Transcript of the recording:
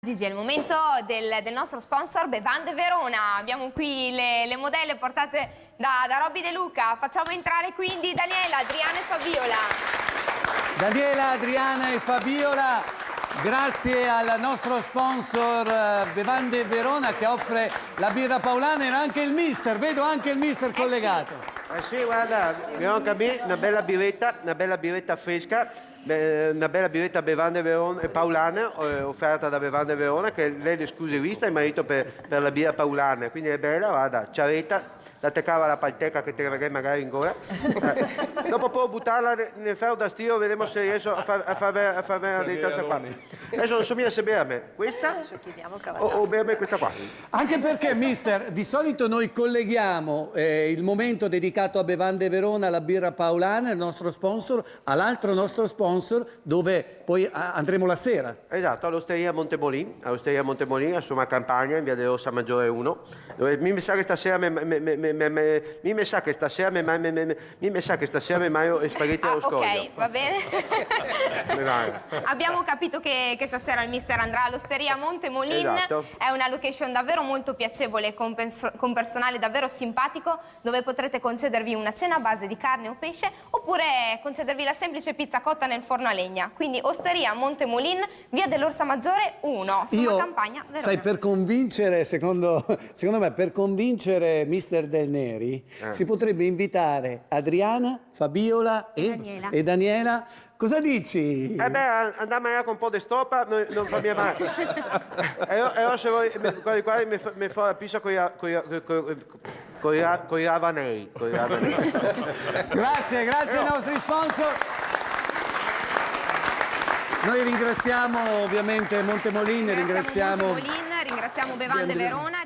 Gigi, è il momento del nostro sponsor Bevande Verona. Abbiamo qui le modelle portate da Robby De Luca. Facciamo entrare quindi Daniela, Adriana e Fabiola. Daniela, Adriana e Fabiola, grazie al nostro sponsor Bevande Verona che offre la birra paulana e anche il mister, vedo anche il mister collegato. Sì, guarda, abbiamo anche una bella birretta fresca, una bella birretta Bevande Verona, paulana, offerta da Bevande Verona, che lei è l'esclusivista, il marito per la birra paulana, quindi è bella, guarda, ciaretta, la teccava la palteca che te magari in gola. Dopo può buttarla nel ferro da stiro, vedremo se riesco a far vedere dei tante qua. Adesso non so mica se berme questa o berme questa qua. Anche perché, mister, di solito noi colleghiamo il momento dedicato a Bevande Verona, la birra paulana, il nostro sponsor, all'altro nostro sponsor, dove poi andremo la sera. Esatto, all'Osteria Montemolin, a Somma Campagna, in via dell'Ossa Maggiore 1, dove mi sa che stasera mi mangio spaghetti allo scoglio. Ok, va bene. Abbiamo capito che stasera il mister andrà all'Osteria Montemolin. Esatto. È una location davvero molto piacevole, con personale davvero simpatico, dove potrete concedervi una cena a base di carne o pesce, oppure concedervi la semplice pizza cotta nel forno a legna. Quindi Osteria Montemolin, via dell'Orsa Maggiore 1, Somma Campagna, Verona. Sai, per convincere, secondo me, per convincere mister Del Neri, si potrebbe invitare Adriana, Fabiola e Daniela. Cosa dici? Andiamo con un po' di stoppa, non fa mia male. E se vuoi, qua mi fa la pizza con i ravanei. Grazie ai nostri sponsor. Noi ringraziamo ovviamente Montemolin, ringraziamo Bevande Verona.